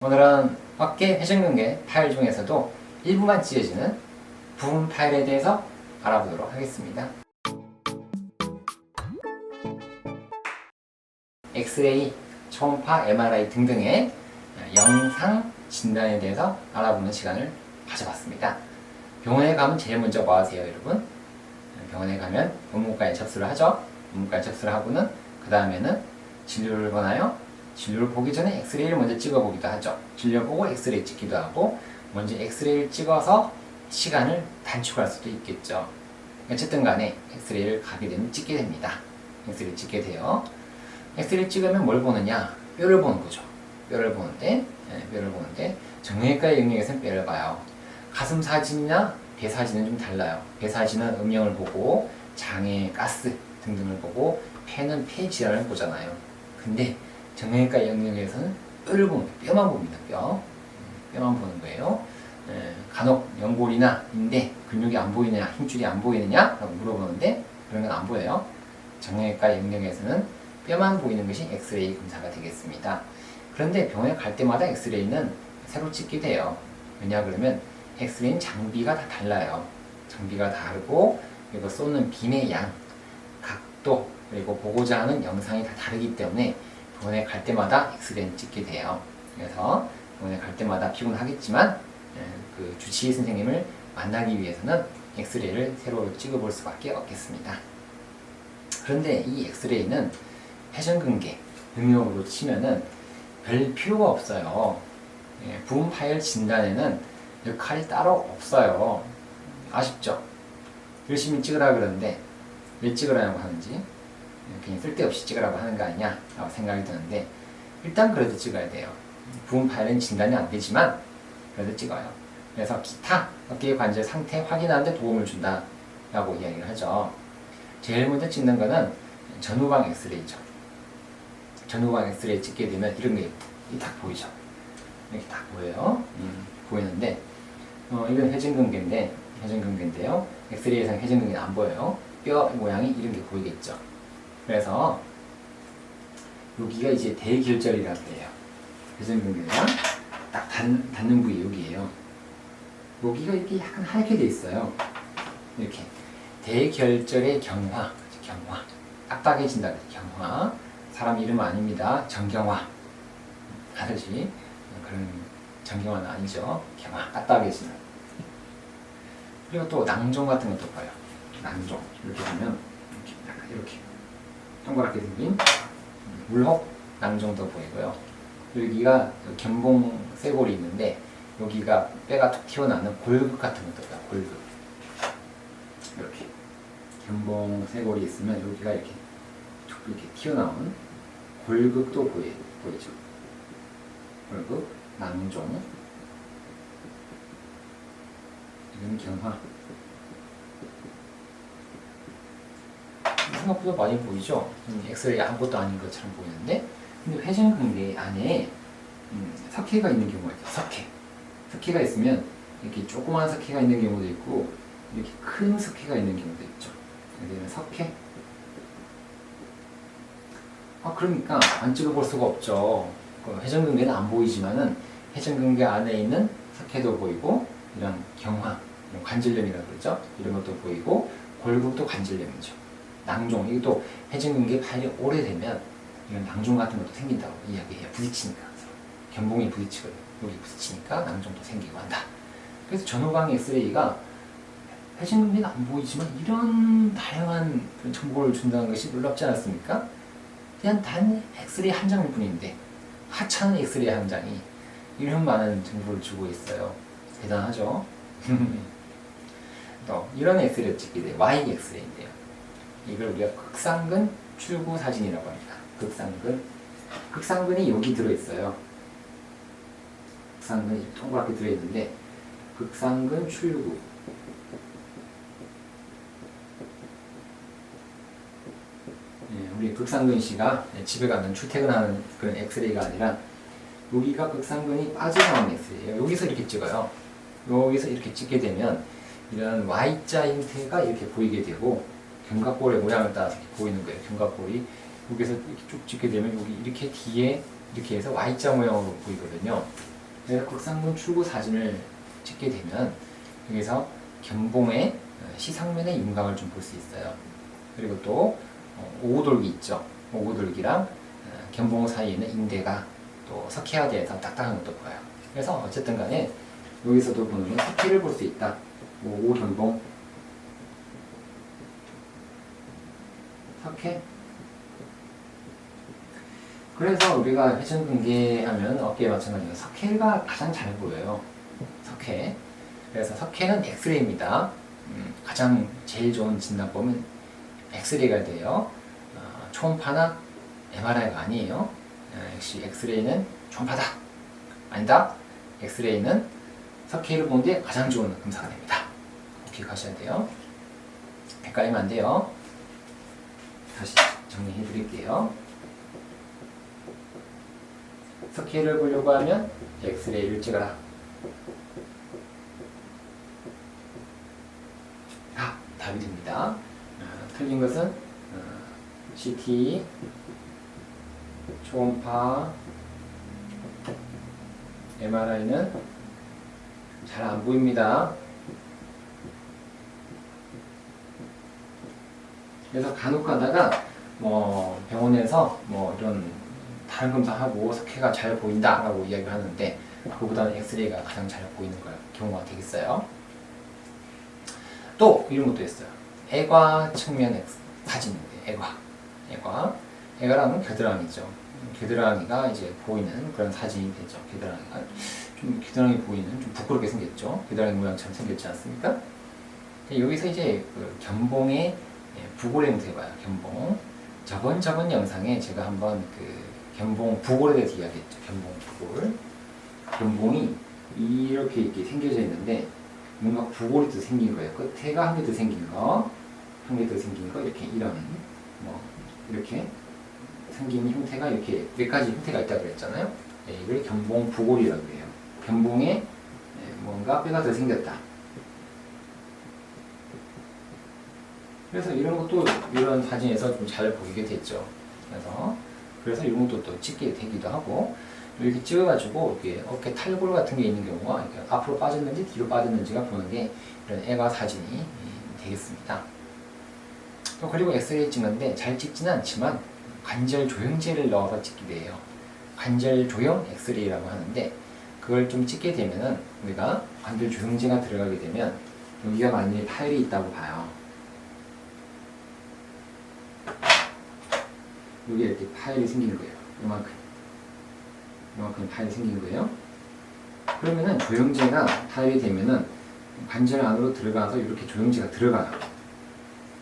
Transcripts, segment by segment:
오늘은 어깨 회전근개 파일 중에서도 일부만 찢어지는 부분 파일에 대해서 알아보도록 하겠습니다. 엑스레이, 초음파, MRI 등등의 영상 진단에 대해서 알아보는 시간을 가져봤습니다. 병원에 가면 제일 먼저 뭐 하세요, 여러분? 병원에 가면 문문과에 접수를 하죠. 문문과에 접수를 하고는 그 다음에는 진료를 보나요? 진료를 보기 전에 엑스레이를 먼저 찍어보기도 하죠. 진료 보고 엑스레이 찍기도 하고 먼저 엑스레이를 찍어서 시간을 단축할 수도 있겠죠. 어쨌든 간에 엑스레이를 가게 되면 찍게 됩니다. 엑스레이 찍게 돼요. 엑스레이 찍으면 뭘 보느냐? 뼈를 보는 거죠. 뼈를 보는데 정형외과의 영역에서는 뼈를 봐요. 가슴 사진이나 배 사진은 좀 달라요. 배 사진은 음영을 보고 장애, 가스 등등을 보고 폐는 폐 질환을 보잖아요. 근데 정형외과 영역에서는 뼈를 보는 거예요. 뼈만 봅니다. 뼈만 보는 거예요. 간혹 연골이나 인대, 근육이 안 보이느냐, 힘줄이 안 보이느냐 라고 물어보는데 그런 건 안 보여요. 정형외과 영역에서는 뼈만 보이는 것이 엑스레이 검사가 되겠습니다. 그런데 병원에 갈 때마다 엑스레이는 새로 찍게 돼요. 왜냐 그러면 엑스레이는 장비가 다 달라요. 장비가 다르고 그리고 쏘는 빔의 양, 각도, 그리고 보고자 하는 영상이 다 다르기 때문에 병원에 갈 때마다 엑스레이는 찍게 돼요. 그래서 병원에 갈 때마다 피곤하겠지만 그 주치의 선생님을 만나기 위해서는 엑스레이를 새로 찍어볼 수밖에 없겠습니다. 그런데 이 엑스레이는 회전근개 능력으로 치면은 별 필요가 없어요. 부분 파일 진단에는 역할이 따로 없어요. 아쉽죠? 열심히 찍으라 그러는데 왜 찍으라고 하는지 그냥 쓸데없이 찍으라고 하는 거 아니냐 라고 생각이 드는데 일단 그래도 찍어야 돼요. 부분 파일은 진단이 안 되지만 그래도 찍어요. 그래서 기타 어깨 관절 상태 확인하는 데 도움을 준다 라고 이야기를 하죠. 제일 먼저 찍는 거는 전후방 엑스레이죠. 전후방 엑스레이 찍게 되면 이런 게 딱 보이죠. 이렇게 딱 보여요. 보이는데 이건 회전근개인데요. 엑스레이에서는 회전근개는 안 보여요. 뼈 모양이 이런 게 보이겠죠. 그래서 여기가 이제 대결절이라고 해요. 회전근개가 딱 닿는 부위 여기예요. 여기가 이렇게 약간 하얗게 돼 있어요. 이렇게 대결절의 경화, 빡빡해진다. 경화. 사람 이름 아닙니다. 정경화. 다르지. 그런 정경화는 아니죠. 경화, 빡빡해지는. 그리고 또 낭종 같은 것도 봐요. 낭종. 이렇게 보면 이렇게 동그랗게 생긴 물혹 낭종도 보이고요. 여기가 견봉 쇄골이 있는데 여기가 뼈가 툭 튀어나오는 골극 같은 것도 봐요. 골극. 이렇게 견봉 쇄골이 있으면 여기가 이렇게 툭 이렇게 튀어나온 골극도 보이죠. 골극, 낭종. 이건 경화. 생각보다 많이 보이죠? 엑스레이 아무것도 아닌 것처럼 보이는데 근데 회전근개 안에 석회가 있는 경우가 있어요. 석회가 있으면 이렇게 조그만 석회가 있는 경우도 있고 이렇게 큰 석회가 있는 경우도 있죠. 그래서 석회. 그러니까 안 찍어볼 수가 없죠. 회전근개는 안 보이지만은 회전근개 안에 있는 석회도 보이고 이런 경화, 이런 관절염이라고 그러죠. 이런 것도 보이고 골격도 관절염이죠. 낭종, 이것도 회전근개 파일이 오래되면 이런 낭종 같은 것도 생긴다고 이야기해요. 부딪히니까. 견봉이 부딪히거든요. 여기 부딪히니까 낭종도 생기고 한다. 그래서 전후방 엑스레이가 회전근개는 안 보이지만 이런 다양한 정보를 준다는 것이 놀랍지 않았습니까? 그냥 단 엑스레이 한 장일 뿐인데 하찮은 엑스레이 한 장이 이런 많은 정보를 주고 있어요. 대단하죠? 또 이런 엑스레이를 찍게 돼요. Y 엑스레이인데요. 이걸 우리가 극상근 출구 사진이라고 합니다. 극상근이 여기 들어있어요. 극상근이 동그랗게 들어있는데 극상근 출구. 우리 극상근씨가 집에 가면 출퇴근하는 그런 엑스레이가 아니라 여기가 극상근이 빠져나오는 엑스레이예요. 여기서 이렇게 찍어요. 여기서 이렇게 찍게 되면 이런 Y자 형태가 이렇게 보이게 되고 견갑골의 모양을 따라서 이렇게 보이는 거예요. 견갑골이 여기서 이렇게 쭉 찍게 되면 여기 이렇게 뒤에 이렇게 해서 Y자 모양으로 보이거든요. 그래서 극상근 출구 사진을 찍게 되면 여기서 견봉의 시상면의 윤곽을 좀 볼 수 있어요. 그리고 또 오고돌기 있죠. 오고돌기랑 견봉 사이에 있는 인대가 또 석회화되어서 딱딱한 것도 보여요. 그래서 어쨌든 간에 여기서도 보면 석회를 볼 수 있다. 오견봉 석회. 그래서 우리가 회전근개 하면 어깨에 마찬가지로 석회가 가장 잘 보여요. 석회. 그래서 석회는 엑스레이입니다. 가장 제일 좋은 진단법은 엑스레이가 돼요. 초음파나 MRI가 아니에요. 역시 엑스레이는 초음파다. 아니다. 엑스레이는 석회를 보는데 가장 좋은 검사가 됩니다. 꼭 기억하셔야 돼요. 헷갈리면 안 돼요. 다시 정리해 드릴게요. 석회를 보려고 하면 엑스레이를 찍어라. 답이 됩니다. 틀린 것은 CT, 초음파, MRI는 잘 안 보입니다. 그래서 간혹 가다가 병원에서 이런 다른 검사하고 석회가 잘 보인다라고 이야기를 하는데 그보다는 엑스레이가 가장 잘 보이는 경우가 되겠어요. 또 이런 것도 있어요. 애과 측면 사진인데 애과라는 겨드랑이죠. 겨드랑이가 이제 보이는 그런 사진이 되죠. 겨드랑이 보이는 좀 부끄럽게 생겼죠. 겨드랑이 모양처럼 생겼지 않습니까? 여기서 이제 그 견봉의 부골의 모습 봐요. 견봉. 저번 영상에 제가 한번 그 견봉 부골에 대해서 이야기했죠. 견봉 부골. 견봉이 이렇게 생겨져 있는데 뭔가 부골이 더 생긴 거예요. 끝에가 한 개 더 생긴 거, 이렇게 이렇게 생긴 형태가 이렇게 몇 가지 형태가 있다고 그랬잖아요. 이걸 견봉 부골이라고 해요. 견봉에 뭔가 뼈가 더 생겼다. 그래서 이런 것도 이런 사진에서 좀 잘 보이게 됐죠. 그래서 이런 것도 또 찍게 되기도 하고, 이렇게 찍어가지고 이렇게 어깨 탈골 같은 게 있는 경우가 이렇게 앞으로 빠졌는지 뒤로 빠졌는지가 보는 게 이런 애과 사진이 되겠습니다. 또 그리고 엑스레이 찍는데 잘 찍지는 않지만 관절 조형제를 넣어서 찍기도 해요. 관절 조형 엑스레이라고 하는데 그걸 좀 찍게 되면은 우리가 관절 조형제가 들어가게 되면 여기가 만약에 파열이 있다고 봐요. 여기에 이렇게 파열이 생기는 거예요. 이만큼 파열이 생긴 거예요. 그러면은 조형제가 파열이 되면은 관절 안으로 들어가서 이렇게 조형제가 들어가요.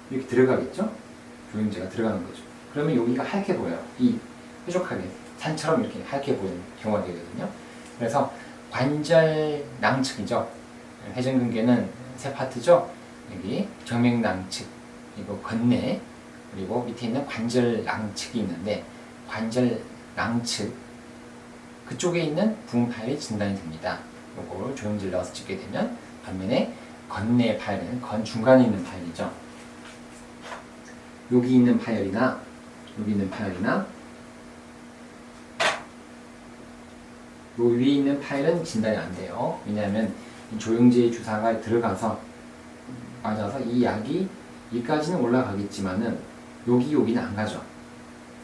이렇게 들어가겠죠? 조형제가 들어가는 거죠. 그러면 여기가 하얗게 보여요. 이 뾰족하게 산처럼 이렇게 하얗게 보이는 경우가 되거든요. 그래서 관절 낭측이죠. 회전근개는 세 파트죠. 여기 정맥낭측, 그리고 건내, 그리고 밑에 있는 관절 낭측이 있는데 관절 낭측 그쪽에 있는 부분 파열이 진단이 됩니다. 이걸 조형제를 넣어서 찍게 되면 반면에 건내 파열은 중간에 있는 파열이죠. 여기 있는 파열이나 요 위에 있는 파열은 진단이 안 돼요. 왜냐하면 조형제의 주사가 들어가서 맞아서 이 약이 여기까지는 올라가겠지만은 여기는 안 가죠.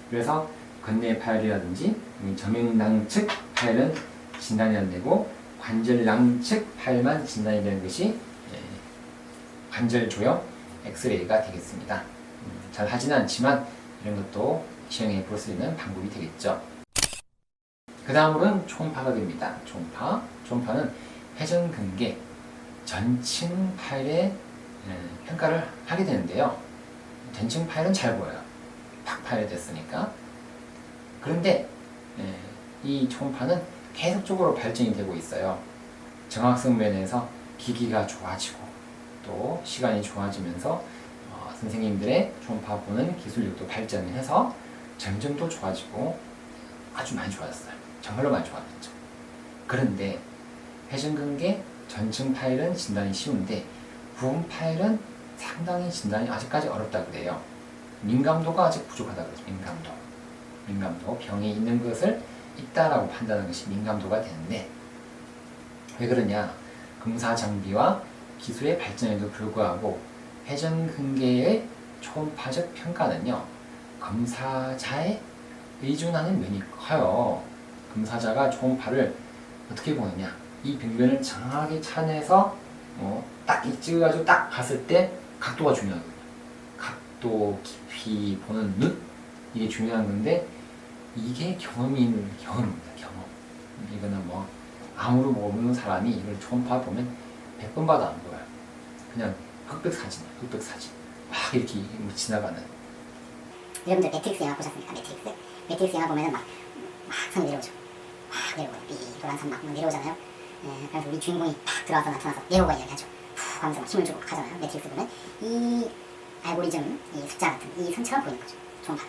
그래서 건내 파열이라든지 정맥낭측 파열은 진단이 안 되고 관절낭측 파열만 진단이 되는 것이 관절 조형 엑스레이가 되겠습니다. 잘 하지는 않지만 이런 것도 시행해 볼 수 있는 방법이 되겠죠. 그 다음으로는 초음파가 됩니다. 초음파는 회전근개 전층 파열의 평가를 하게 되는데요. 전층 파열은 잘 보여요. 팍 파열됐으니까. 그런데 이 초음파는 계속적으로 발전이 되고 있어요. 정확성 면에서 기기가 좋아지고 또 시간이 좋아지면서 선생님들의 초음파 보는 기술력도 발전을 해서 점점 더 좋아지고 아주 많이 좋아졌어요. 정말로 많이 좋아졌죠. 그런데 회전근개 전층 파열은 진단이 쉬운데 부분 파열은 상당히 진단이 아직까지 어렵다고 그래요. 민감도가 아직 부족하다고 그러죠. 민감도 병이 있는 것을 있다라고 판단하는 것이 민감도가 되는데 왜 그러냐? 검사 장비와 기술의 발전에도 불구하고 회전근개의 초음파적 평가는요, 검사자에 의존하는 면이 커요. 검사자가 초음파를 어떻게 보느냐? 이 빙변을 정확하게 찾아내서 딱 찍어가지고 딱 봤을 때 각도가 중요하거든요. 각도, 깊이 보는 눈, 이게 중요한 건데, 이게 경험입니다. 경험. 이거는 뭐 아무도 모르는 사람이 이걸 초음파 보면 100번 봐도 안 보여요. 그냥 흑백 사진이에요. 막 이렇게 지나가는. 여러분들 매트릭스 영화 보셨습니까? 매트릭스 영화 보면은 막 선이 내려오죠. 막 내려오고 노란 선 막 내려오잖아요. 그래서 우리 주인공이 팍 들어와서 나타나서 내려오가 이야기하죠. 푹 하면서 막 힘을 주고 하잖아요. 매트릭스 보면 이 알고리즘, 이 숫자 같은 이 선처럼 보이는 거죠. 초음파.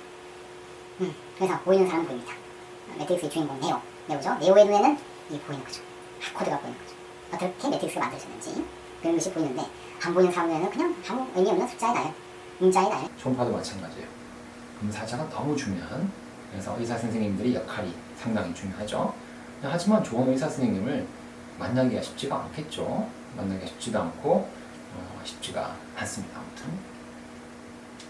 그래서 보이는 사람은 보입니다. 매트릭스의 주인공 네오죠. 네오의 눈에는 이게 보이는 거죠. 코드가 보이는 거죠. 어떻게 매트릭스가 만들어졌는지 그런 것이 보이는데, 안 보이는 사람 눈에는 그냥 아무 의미 없는 숫자의 날, 문자의 날. 초음파도 마찬가지예요. 검사자가 너무 중요한, 그래서 의사 선생님들의 역할이 상당히 중요하죠. 하지만 좋은 의사 선생님을 만나기가 쉽지가 않겠죠. 만나기가 쉽지도 않고 쉽지가 않습니다. 아무튼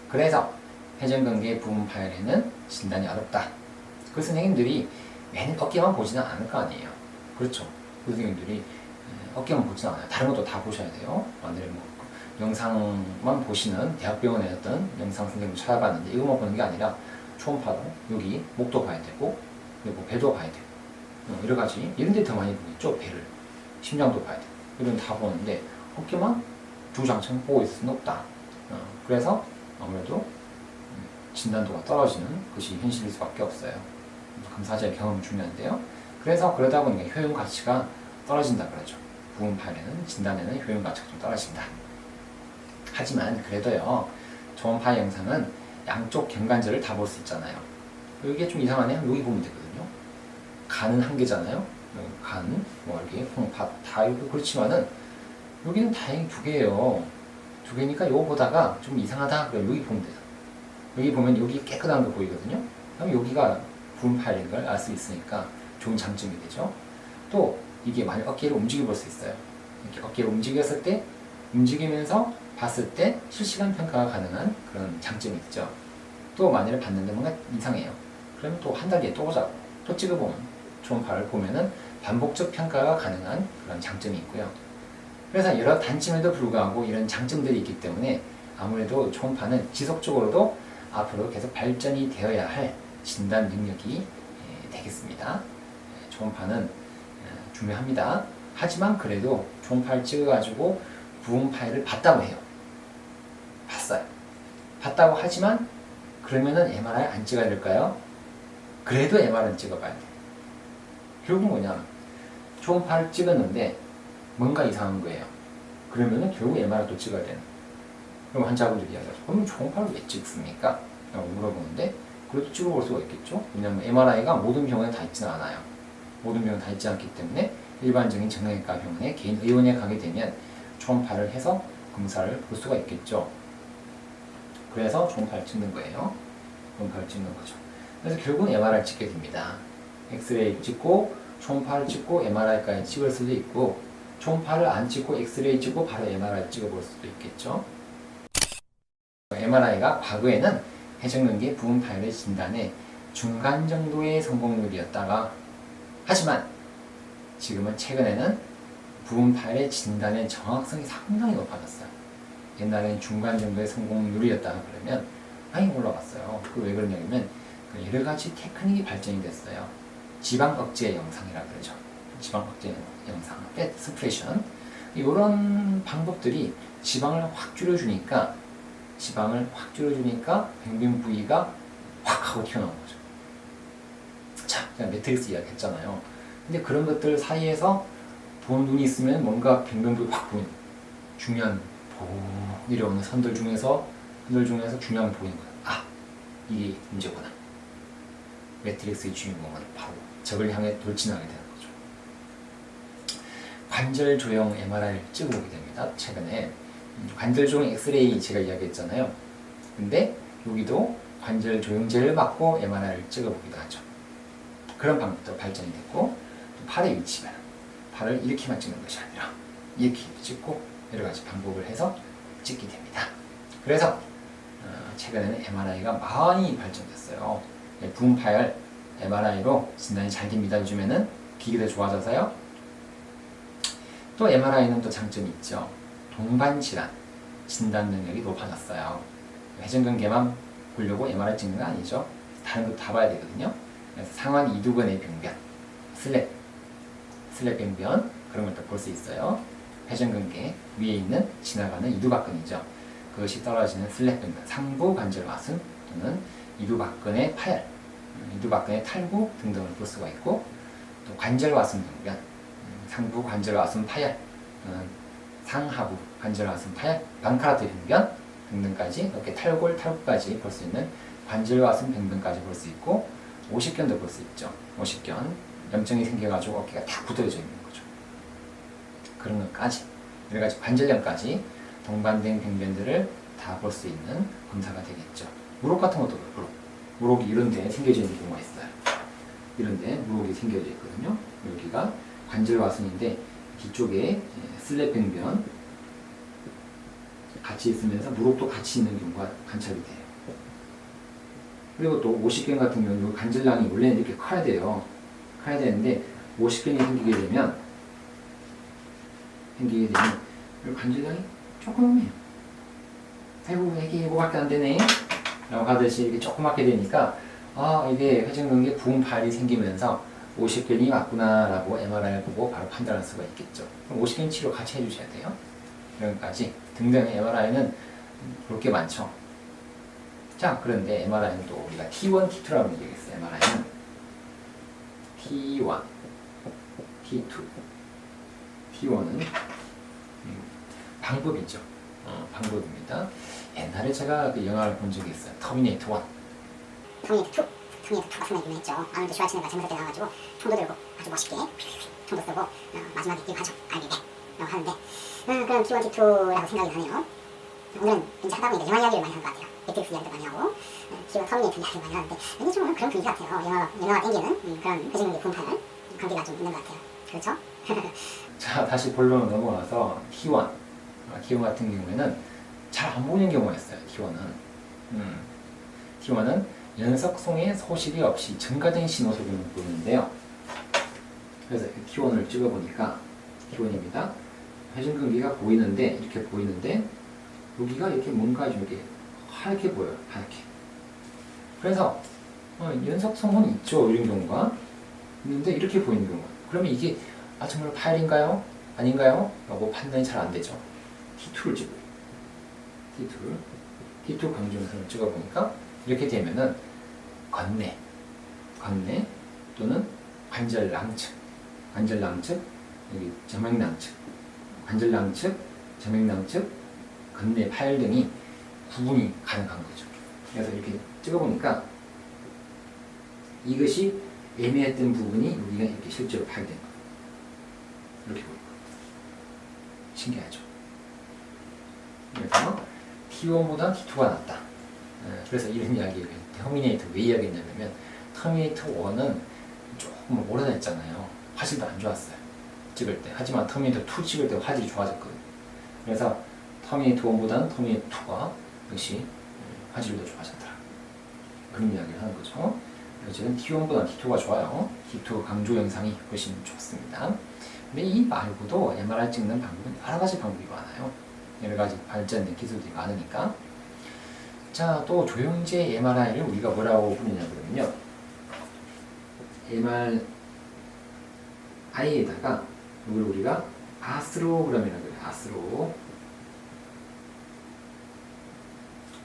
그래서 회전근개 부분 파열에는 진단이 어렵다. 그 선생님들이 맨 어깨만 보지는 않을 거 아니에요. 그렇죠. 그 선생님들이 어깨만 보지는 않아요. 다른 것도 다 보셔야 돼요. 만약에 뭐 영상만 보시는 대학병원에 어떤 영상 선생님을 찾아봤는데 이것만 보는 게 아니라 초음파도 여기 목도 봐야 되고, 그리고 배도 봐야 되고, 여러 가지 이런 데 더 많이 보겠죠. 배를, 심장도 봐야 되고, 이런 다 보는데 어깨만 주장창 보고 있을 수는 없다. 그래서 아무래도 진단도가 떨어지는 것이 현실일 수밖에 없어요. 검사자의 경험이 중요한데요. 그래서 그러다 보니까 효용 가치가 떨어진다 그러죠. 부분 파열에는, 진단에는 효용 가치가 좀 떨어진다. 하지만 그래도요, 초음파 영상은 양쪽 경관절을 다 볼 수 있잖아요. 이게 좀 이상하네요. 여기 보면 되거든요. 간은 한 개잖아요. 간, 뭐 이렇게 홍파 다 이렇게 그렇지만은 여기는 다행히 두 개예요. 두 개니까 요거 보다가 좀 이상하다 그럼 여기 보면 돼요. 여기 보면 여기 깨끗한 거 보이거든요. 그럼 여기가 부분 파열인 걸 알 수 있으니까 좋은 장점이 되죠. 또 이게 만약 어깨를 움직여 볼 수 있어요. 이렇게 어깨를 움직였을 때, 움직이면서 봤을 때 실시간 평가가 가능한 그런 장점이 있죠. 또 만약에 봤는데 뭔가 이상해요. 그러면 또 한 달 뒤에 또 보자고 또 찍어보면, 초음파를 보면은 반복적 평가가 가능한 그런 장점이 있고요. 그래서 여러 단점에도 불구하고 이런 장점들이 있기 때문에 아무래도 초음파는 지속적으로도 앞으로 계속 발전이 되어야 할 진단 능력이 되겠습니다. 초음파는 중요합니다. 하지만 그래도 초음파를 찍어가지고 부분 파열을 봤다고 해요. 봤어요. 봤다고 하지만 그러면은 MRI 안 찍어야 될까요? 그래도 MRI는 찍어봐야 돼요. 결국 뭐냐, 초음파를 찍었는데 뭔가 이상한 거예요. 그러면은 결국 MRI도 찍어야 되는. 그럼 환자분들이 이야기하죠. 그럼 초음파를 왜 찍습니까? 라고 물어보는데, 그래도 찍어볼 수가 있겠죠. 왜냐하면 MRI가 모든 병원에 다 있지는 않아요. 모든 병원에 다 있지 않기 때문에 일반적인 정형외과 병원에 개인 의원에 가게 되면 초음파를 해서 검사를 볼 수가 있겠죠. 그래서 초음파를 찍는 거예요. 초음파를 찍는 거죠. 그래서 결국은 MRI를 찍게 됩니다. 엑스레이 찍고 초음파를 찍고 MRI까지 찍을 수도 있고, 초음파를 안 찍고 엑스레이 찍고 바로 MRI 찍어볼 수도 있겠죠. MRI가 과거에는 회전근개 부분 파열의 진단에 중간 정도의 성공률이었다가, 하지만 지금은 최근에는 부분 파열의 진단의 정확성이 상당히 높아졌어요. 옛날에는 중간 정도의 성공률이었다가 그러면 많이 올라갔어요. 그 왜 그러냐면 여러 가지 테크닉이 발전이 됐어요. 지방 억제 영상이라 그러죠. 지방 억제 영상, fat suppression, 이런 방법들이 지방을 확 줄여주니까 병변 부위가 확 하고 튀어나온 거죠. 자, 제가 매트릭스 이야기 했잖아요. 근데 그런 것들 사이에서 본 눈이 있으면 뭔가 병변 부위 확 보이는, 중요한 보 내려오는 선들 중에서 중요한 보이는 거예요. 아, 이게 문제구나. 매트릭스의 주인공은 바로 적을 향해 돌진하게 되는 거죠. 관절 조형 MRI를 찍어보게 됩니다. 최근에 관절 조형 엑스레이 제가 이야기했잖아요. 근데 여기도 관절 조형제를 맞고 MRI를 찍어보기도 하죠. 그런 방법도 발전이 됐고, 또 팔의 위치가, 팔을 이렇게만 찍는 것이 아니라 이렇게 찍고 여러 가지 방법을 해서 찍게 됩니다. 그래서 최근에는 MRI가 많이 발전됐어요. 부분 파열 MRI로 진단이 잘 됩니다. 요즘에는 기기도 좋아져서요. 또 MRI는 또 장점이 있죠. 동반 질환 진단 능력이 높아졌어요. 회전근개만 보려고 MRI 찍는 거 아니죠. 다른 것도 다 봐야 되거든요. 그래서 상완 이두근의 병변, 슬랩 병변 그런 것도 볼 수 있어요. 회전근개 위에 있는 지나가는 이두박근이죠. 그것이 떨어지는 슬랩 병변, 상부 관절 와순 또는 이두박근의 파열, 이두박근의 탈구 등등을 볼 수가 있고, 또 관절 와순 병변, 상부 관절 와순 파열 또는 상하부 관절 와순 파열, 방카라트 병변 등등까지 이렇게 탈구까지 볼 수 있는 관절 와순 병변까지 볼 수 있고, 오십견도 볼 수 있죠. 오십견 염증이 생겨가지고 어깨가 다 굳어져 있는 거죠. 그런 것까지 여러 가지 관절염까지 동반된 병변들을 다 볼 수 있는 검사가 되겠죠. 무릎 같은 것도 그렇고, 무릎이 이런 데 생겨져 있는 경우가 있어요. 이런 데 무릎이 생겨져 있거든요. 여기가 관절 와순인데 뒤쪽에 슬랩 병변 같이 있으면서 무릎도 같이 있는 경우가 관찰이 돼요. 그리고 또 오십견 같은 경우는 관절량이 원래는 이렇게 커야 돼요. 커야 되는데 오십견이 생기게 되면 이 관절량이 조금해요. 아이고 이게 이거밖에 안 되네 라고 하듯이 이렇게 조그맣게 되니까 이게 회전근개 부분 파열이 생기면서 오십견이 왔구나 라고 MRI를 보고 바로 판단할 수가 있겠죠. 그럼 오십견 치료 같이 해주셔야 돼요. 이런 것까지 등등의 MRI는 볼 게 많죠. 자, 그런데 MRI는 또 우리가 T1, T2라고 얘기했어요. MRI는 T1, T2. T1은 방법이죠. 방법입니다. 옛날에 제가 그 영화를 본 적이 있어요. 터미네이터 1. 터미네이터 2가 상당히 유명했죠. 아무래도 슈와츠네가 재무사 때 나와가지고 총도 들고 아주 멋있게 총도 쏘고 마지막에 이거 하죠. 알겠네 라고 하는데 그런 T1, T2라고 생각이 나네요. 오늘은 이제 하다 보니까 영화 이야기를 많이 하는 것 같아요. 매트릭스 이야기도 많이 하고 T1 터미네이터 이야기를 많이 하는데 왠지 좀 그런 분위기 같아요. 영화가 땡기는 그런 회전근개 분파열 관계가 좀 있는 것 같아요. 그렇죠? 자, 다시 본론으로 넘어가서 T1. T1 같은 경우에는 잘 안 보이는 경우가 있어요. T1은 연석송의 소실이 없이 증가된 신호소금을 보이는데요. 그래서 T1을 찍어보니까 T1입니다. 회전근개가 보이는데 이렇게 보이는데 여기가 이렇게 뭔가 좀 이렇게 하얗게 보여요. 하얗게. 그래서 연석송은 있죠. 이런 경우가 있는데 이렇게 보이는 경우가. 그러면 이게 정말 파열인가요? 아닌가요? 라고 판단이 잘 안 되죠. T2를 찍어요. T2 강조선을 찍어보니까 이렇게 되면은 건뇌 또는 관절낭측, 여기 점액낭측, 관절낭측, 점액낭측, 건뇌 파열 등이 구분이 가능한 거죠. 그래서 이렇게 찍어보니까 이것이 애매했던 부분이 여기가 이렇게 실제로 파열된 거예요. 이렇게 보이고 신기하죠. 그래서 T1보다 T2가 낫다. 그래서 이런 이야기를 터미네이터 왜 이야기했냐면 터미네이터 1은 조금 오래됐잖아요. 화질도 안 좋았어요. 찍을 때. 하지만 터미네이터 2 찍을 때 화질이 좋아졌거든요. 그래서 터미네이터 1보다는 터미네이터 2가 역시 화질도 좋아졌더라. 그런 이야기를 하는 거죠. 지금 T1보다 T2가 좋아요. T2 강조 영상이 훨씬 좋습니다. 근데 이 말고도 MRI 찍는 방법은 여러 가지 방법이 많아요. 여러 가지 발전된 기술들이 많으니까. 자, 또 조영제 MRI를 우리가 뭐라고 부르냐 그러면요. MRI에다가 이걸 우리가 아스로그램이라고 해요. 아스로.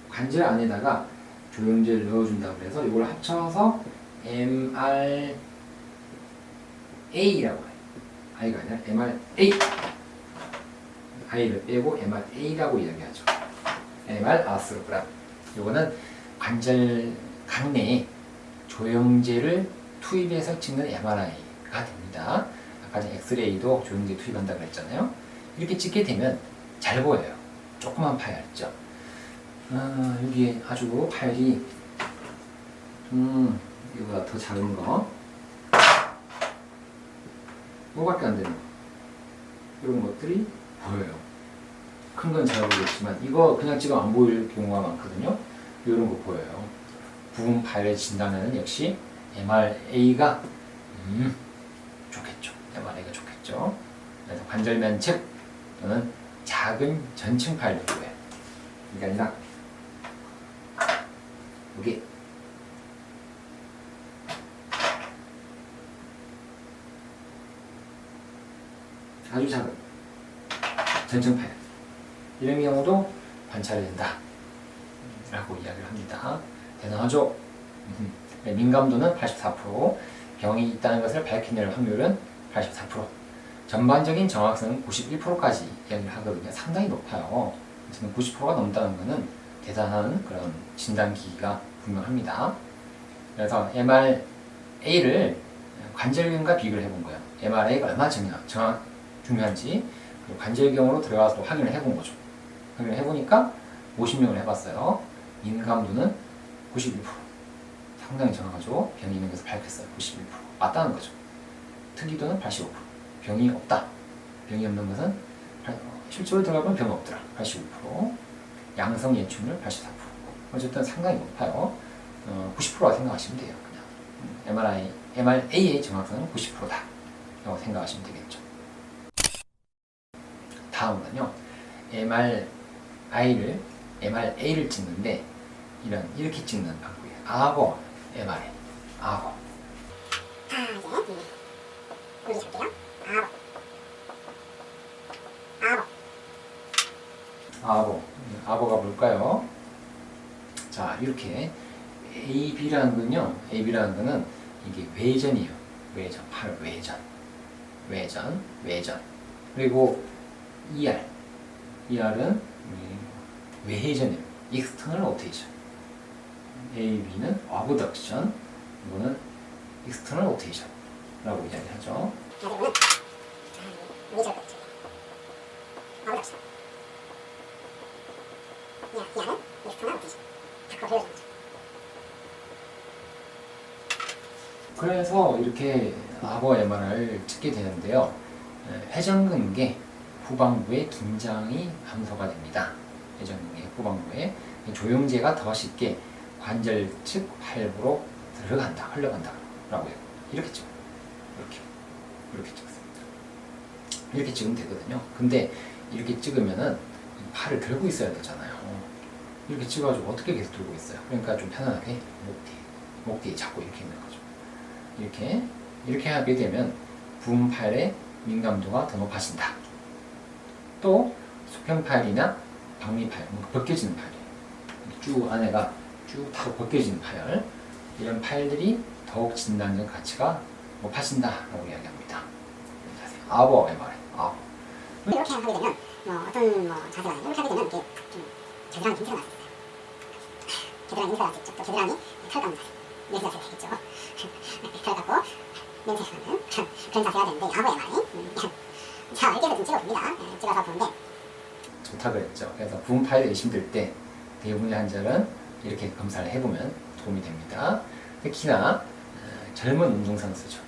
관절 안에다가 조영제를 넣어준다고 해서 이걸 합쳐서 MRA라고 해요. I가 아니라 MRA. I를 빼고 MRA라고 이야기하죠. MR 아스로그램. 이거는 관절 강내에 조영제를 투입해서 찍는 MRI가 됩니다. 아까 전에 엑스레이도 조영제 투입한다고 그랬잖아요. 이렇게 찍게 되면 잘 보여요. 조그만 파열이죠. 여기에 아주 파열이 이거보다 더 작은 거 이거밖에 안 되는 거 이런 것들이 보여요. 큰 건 잘 모르겠지만 이거 그냥 찍으면 안 보일 경우가 많거든요. 이런 거 보여요. 부분 파일의 진단에는 역시 MRA가 좋겠죠. MRA가 좋겠죠. 그래서 관절면 측 또는 작은 전층 파일을 보여요. 이게 아니라 여기 아주 작은 전층 파일 이런 경우도 관찰이 된다 라고 이야기를 합니다. 대단하죠? 민감도는 84%, 병이 있다는 것을 밝혀낼 확률은 84%, 전반적인 정확성은 91%까지 이야기를 하거든요. 상당히 높아요. 저는 90%가 넘다는 것은 대단한 그런 진단 기기가 분명합니다. 그래서 MRA를 관절경과 비교를 해본 거예요. MRA가 얼마나 중요한지 관절경으로 들어가서 확인을 해본 거죠. 확인을 해보니까 50명을 해봤어요. 민감도는 91%. 상당히 정확하죠. 병이 있는 것을 밝혔어요. 91%. 맞다는 거죠. 특이도는 85%. 병이 없다. 병이 없는 것은 실제로 들어가보면 병이 없더라. 85%. 양성 예측률 84%. 어쨌든 상당히 높아요. 90%라 생각하시면 돼요. 그냥 MRA의 정확성은 90%다. 라고 생각하시면 되겠죠. 다음은요. MRA를 찍는데 이렇게 찍는 방법이에요. 악어 MRA. 악어. 여기 줄게요. 악어가 뭘까요? 자, 이렇게 AB라는 거는 이게 외전이에요. 외전, 팔 외전. 그리고 ER은 외회전이에요. external rotation. AB는 abduction, 이거는 external rotation라고 이야기하죠. 그래서 이렇게 악어 MRI를 찍게 되는데요. 회전근개 후방부의 긴장이 감소가 됩니다. 회전근개 후방부에 조영제가 더 쉽게 관절 측 팔부로 흘러간다 라고요. 이렇게 찍어요. 이렇게 찍습니다. 이렇게 찍으면 되거든요. 근데 이렇게 찍으면은 팔을 들고 있어야 되잖아요. 이렇게 찍어가지고 어떻게 계속 들고 있어요? 그러니까 좀 편안하게 목 뒤에 잡고 이렇게 있는 거죠. 이렇게 하게 되면 부분 파일의 민감도가 더 높아진다. 또 수평 파일이나 박리 파일, 벗겨지는 파일, 쭉 안에가 쭉 다 벗겨지는 파일, 이런 파일들이 더욱 진단적 가치가 높아진다라고 이야기합니다. 악어 MRI, 악어. 이렇게 하게 되면 어떤 자세가 이렇게 하게 되면 이렇게 좀 겨드랑이 냄새가 났었어요. 겨드랑이 냄새가 났었죠. 또 겨드랑이 털 감는 자세, 냄새가 되겠죠. 털 감고 냄새가 나는 그런 자세가 되는데 악어 MRI. 자, 이렇게 해서 좀 찍어봅니다. 찍어서 보는데 좋다 그랬죠. 그래서 부분 파일이 의심될 때 대부분의 환자는 이렇게 검사를 해보면 도움이 됩니다. 특히나 젊은 운동선수죠.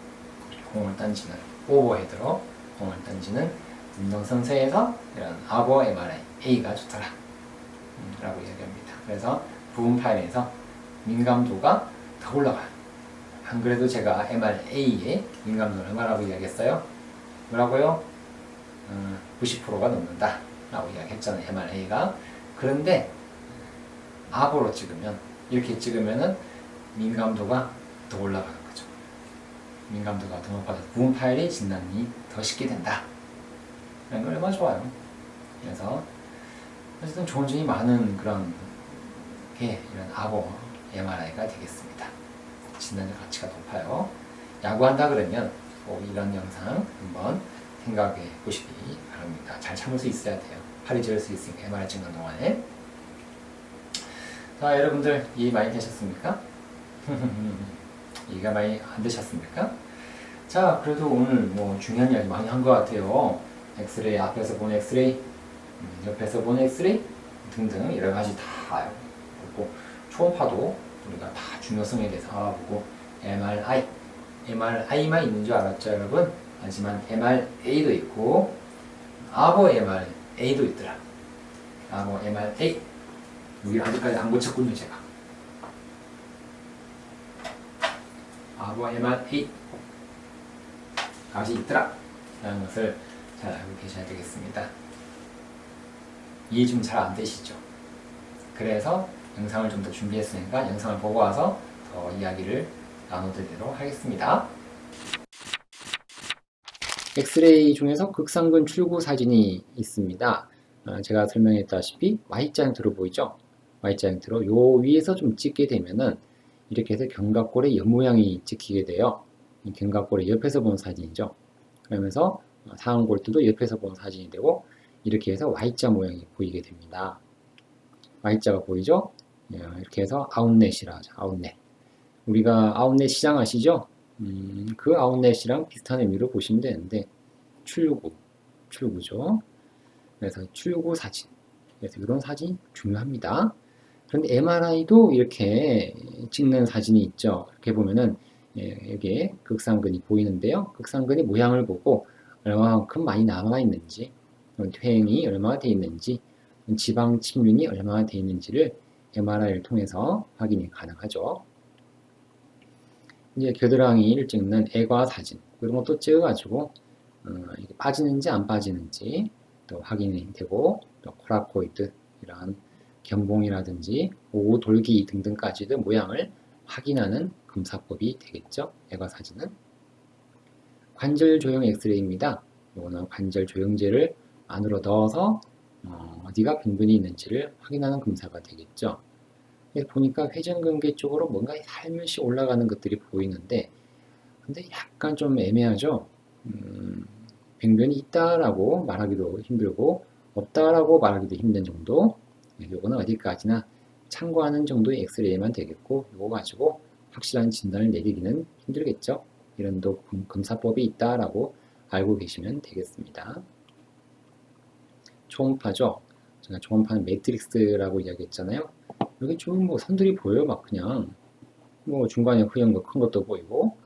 공을 던지는 오버헤드로 공을 던지는 운동선수에서 이런 악어 MRA가 좋더라 라고 이야기합니다. 그래서 부분 파일에서 민감도가 더 올라가요. 안 그래도 제가 MRA의 민감도를 얼마라고 이야기했어요? 뭐라고요? 90%가 넘는다 라고 이야기했잖아요. MRA가. 그런데 악어로 찍으면, 이렇게 찍으면은 민감도가 더 올라가는 거죠. 민감도가 더 높아져서 부분 파일의 진단이 더 쉽게 된다. 이런 걸 얼마나 좋아요. 그래서 어쨌든 좋은 점이 많은 그런 게 이런 악어 MRI가 되겠습니다. 진단적 가치가 높아요. 야구한다 그러면 꼭 이런 영상 한번 생각해 보시기 바랍니다. 잘 참을 수 있어야 돼요. 팔이 저릴 수 있으니까 MRI 찍는 동안에. 자, 여러분들 이해 많이 되셨습니까? 이해가 많이 안 되셨습니까? 자, 그래도 오늘 뭐 중요한 이야기 많이 한 것 같아요. 엑스레이, 앞에서 본 엑스레이, 옆에서 본 엑스레이 등등 여러 가지 다 보고, 초음파도 우리가 다 중요성에 대해서 알아보고, MRI만 있는 줄 알았죠, 여러분? 하지만 MRA도 있고, 아버 MRA도 있더라. 아버 MRA. 여기를 아직까지 안 고쳤군요, 제가. 아버 MRA. 아직 있더라. 라는 것을 잘 알고 계셔야 되겠습니다. 이해 좀 잘 안 되시죠? 그래서 영상을 좀 더 준비했으니까 영상을 보고 와서 더 이야기를 나눠드리도록 하겠습니다. 엑스레이 중에서 극상근 출구 사진이 있습니다. 제가 설명했다시피 Y자 형태로 보이죠? Y자 형태로 요 위에서 좀 찍게 되면은 이렇게 해서 견갑골의 옆 모양이 찍히게 돼요. 이 견갑골의 옆에서 본 사진이죠. 그러면서 상완골도 옆에서 본 사진이 되고 이렇게 해서 Y자 모양이 보이게 됩니다. Y자가 보이죠? 이렇게 해서 아웃렛이라 하죠. 아웃렛. 우리가 아웃렛 시장 아시죠? 그 아웃렛이랑 비슷한 의미로 보시면 되는데 출구죠. 그래서 출구 사진. 그래서 이런 사진이 중요합니다. 그런데 MRI도 이렇게 찍는 사진이 있죠. 이렇게 보면은 여기에 극상근이 보이는데요. 극상근의 모양을 보고 얼마만큼 많이 남아 있는지, 퇴행이 얼마나 돼 있는지, 지방 침륜이 얼마나 돼 있는지를 MRI를 통해서 확인이 가능하죠. 이제 겨드랑이를 찍는 애과 사진 이런 것도 찍어가지고 이게 빠지는지 안 빠지는지 또 확인이 되고 또 코라코이드 이러한 견봉이라든지 오돌기 등등까지도 모양을 확인하는 검사법이 되겠죠. 애과 사진은 관절 조형 엑스레이입니다. 이거는 관절 조형제를 안으로 넣어서 어디가 병변이 있는지를 확인하는 검사가 되겠죠. 보니까 회전근개 쪽으로 뭔가 살며시 올라가는 것들이 보이는데 근데 약간 좀 애매하죠. 병변이 있다라고 말하기도 힘들고 없다라고 말하기도 힘든 정도. 요거는 어디까지나 참고하는 정도의 엑스레이만 되겠고 요거 가지고 확실한 진단을 내리기는 힘들겠죠. 이런 또 검사법이 있다라고 알고 계시면 되겠습니다. 초음파죠. 제가 초음파는 매트릭스라고 이야기했잖아요. 여기 좀 뭐 선들이 보여요. 막 그냥 뭐 중간에 흐연 거 큰 것도 보이고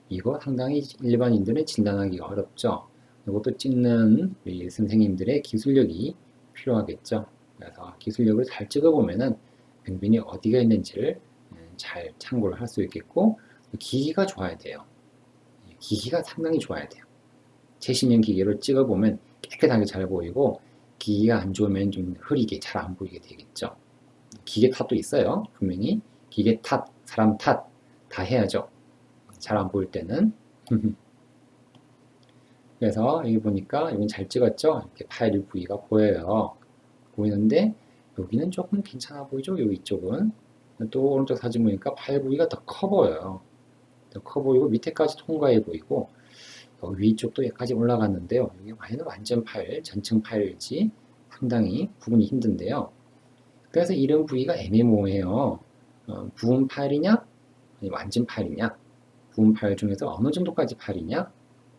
이거 상당히 일반인들은 진단하기가 어렵죠. 이것도 찍는 우리 선생님들의 기술력이 필요하겠죠. 그래서 기술력을 잘 찍어보면은 병변이 어디가 있는지를 잘 참고를 할 수 있겠고 기기가 좋아야 돼요. 기기가 상당히 좋아야 돼요. 최신형 기계로 찍어보면 깨끗하게 잘 보이고 기기가 안 좋으면 좀 흐리게 잘 안 보이게 되겠죠. 기계 탓도 있어요. 분명히 기계 탓, 사람 탓 다 해야죠. 잘 안 보일 때는. 그래서 여기 보니까 여기 잘 찍었죠. 이렇게 파일 부위가 보여요. 보이는데 여기는 조금 괜찮아 보이죠. 여기 이쪽은 또 오른쪽 사진 보니까 파일 부위가 더 커 보여요. 더 커 보이고 밑에까지 통과해 보이고 여기 위쪽도 여기까지 올라갔는데요. 여기 과연 완전 파일, 전층 파일일지 상당히 구분이 힘든데요. 그래서 이런 부위가 애매모호해요. 부분 파일이냐, 아니 완전 파일이냐, 부분 파일 중에서 어느 정도까지 파일이냐,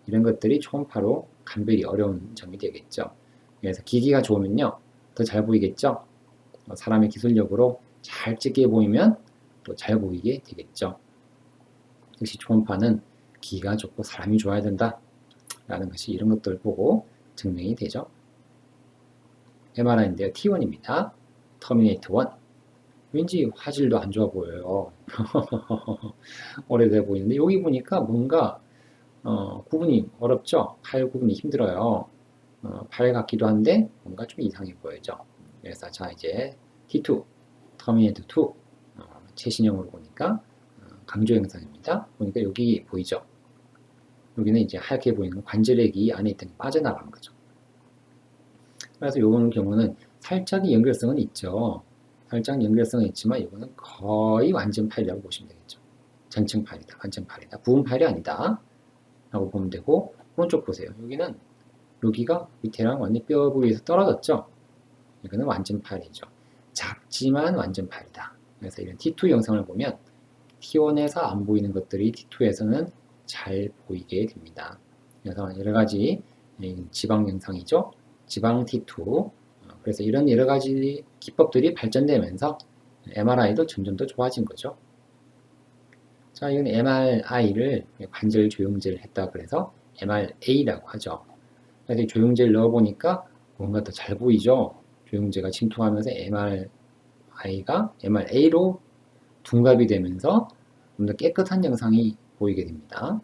이런 것들이 초음파로 감별이 어려운 점이 되겠죠. 그래서 기기가 좋으면요, 더 잘 보이겠죠. 사람의 기술력으로 잘 찍게 보이면 또 잘 보이게 되겠죠. 역시 초음파는 기기가 좋고 사람이 좋아야 된다 라는 것이 이런 것들 보고 증명이 되죠. MRI인데요. T1입니다. 터미네이터 1. 왠지 화질도 안 좋아 보여요. 오래돼 보이는데 여기 보니까 뭔가 구분이 어렵죠. 파일 구분이 힘들어요. 파일 같기도 한데 뭔가 좀 이상해 보이죠. 그래서 자 이제 T2 터미네이터 2 최신형으로 보니까 강조 영상입니다. 보니까 여기 보이죠. 여기는 이제 하얗게 보이는 관절액이 안에 있던 게 빠져나가는 거죠. 그래서 요런 경우는 살짝 연결성은 있죠. 살짝 연결성은 있지만 이거는 거의 완전 파일이라고 보시면 되겠죠. 전층 파일이다. 완전 파일이다. 부분 파일이 아니다. 라고 보면 되고 오른쪽 보세요. 여기는 여기가 밑에랑 완전 뼈 부위에서 떨어졌죠. 이거는 완전 파일이죠. 작지만 완전 파일이다. 그래서 이런 T2 영상을 보면 T1에서 안 보이는 것들이 T2에서는 잘 보이게 됩니다. 그래서 여러 가지 지방 영상이죠. 지방 T2. 그래서 이런 여러 가지 기법들이 발전되면서 MRI도 점점 더 좋아진 거죠. 자, 이건 MRI를 관절 조형제를 했다 그래서 MRA라고 하죠. 그래서 조영제를 넣어보니까 뭔가 더 잘 보이죠. 조영제가 침투하면서 MRI가 MRA로 둔갑이 되면서 좀 더 깨끗한 영상이 보이게 됩니다.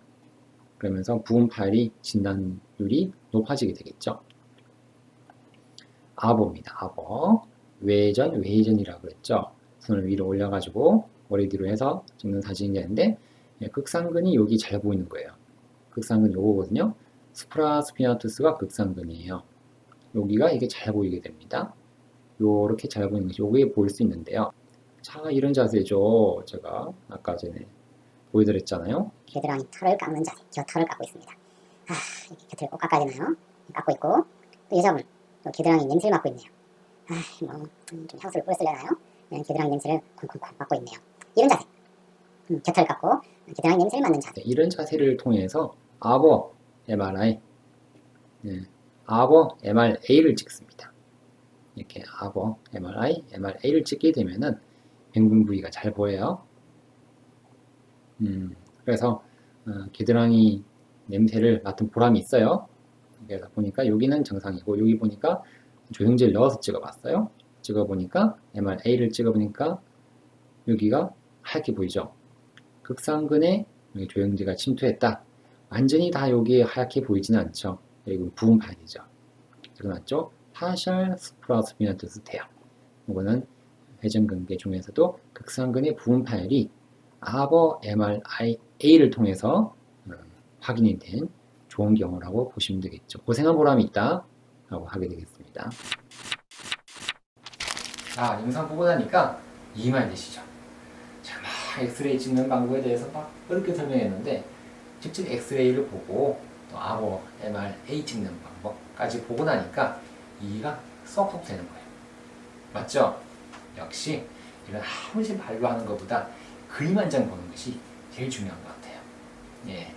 그러면서 부분 파열이 진단율이 높아지게 되겠죠. 아버입니다. 아버. 외전이라고 그랬죠. 손을 위로 올려가지고 머리 뒤로 해서 찍는 사진이 되는데 극상근이 여기 잘 보이는 거예요. 극상근 요거거든요. 스프라스피나투스가 극상근이에요. 여기가 이게 잘 보이게 됩니다. 요렇게 잘 보이는 것이 요게 보일 수 있는데요. 자, 이런 자세죠. 제가 아까 전에 보여드렸잖아요. 겨드랑이 털을 깎는 자세, 겨털을 깎고 있습니다. 아, 이렇게 겨털을 꼭 깎아야 되나요? 깎고 있고, 또 여자분, 또 겨드랑이 냄새를 맡고 있네요. 아, 좀 향수를 뿌렸으려나요? 네, 겨드랑이 냄새를 콩콩콩 맡고 있네요. 이런 자세, 겨털을 깎고 겨드랑이 냄새를 맡는 자세. 이런 자세를 통해서 아버 MRI, 아버 MRA를 찍습니다. 이렇게 아버 MRI, MRA를 찍게 되면은 뱅분 부위가 잘 보여요. 그래서 겨드랑이 냄새를 맡은 보람이 있어요. 그래서 보니까 여기는 정상이고 여기 보니까 조영제를 넣어서 찍어봤어요. 찍어보니까 MRA를 찍어보니까 여기가 하얗게 보이죠. 극상근에 여기 조영제가 침투했다. 완전히 다 여기에 하얗게 보이지는 않죠. 여기 부분 파열이죠. 드러났죠? 파셜 스프라스피나투스 태양. 이거는 회전근개 중에서도 극상근의 부분 파열이 아버 MRA를 통해서 확인이 된 좋은 경우라고 보시면 되겠죠. 고생한 보람이 있다 라고 하게 되겠습니다. 자, 영상 보고 나니까 이해만 되시죠? 자, 막 엑스레이 찍는 방법에 대해서 막 어렵게 설명했는데 직접 엑스레이를 보고 또 아버 MRA 찍는 방법까지 보고 나니까 이해가 쏙쏙 되는 거예요. 맞죠? 역시 이런 아무리 말로 하는 것보다 그림 한 장 보는 것이 제일 중요한 것 같아요. 예.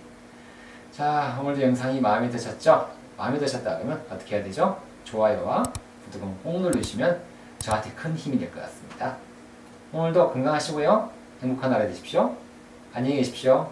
자, 오늘도 영상이 마음에 드셨죠? 마음에 드셨다 그러면 어떻게 해야 되죠? 좋아요와 구독은 꼭 누르시면 저한테 큰 힘이 될 것 같습니다. 오늘도 건강하시고요. 행복한 하루 되십시오. 안녕히 계십시오.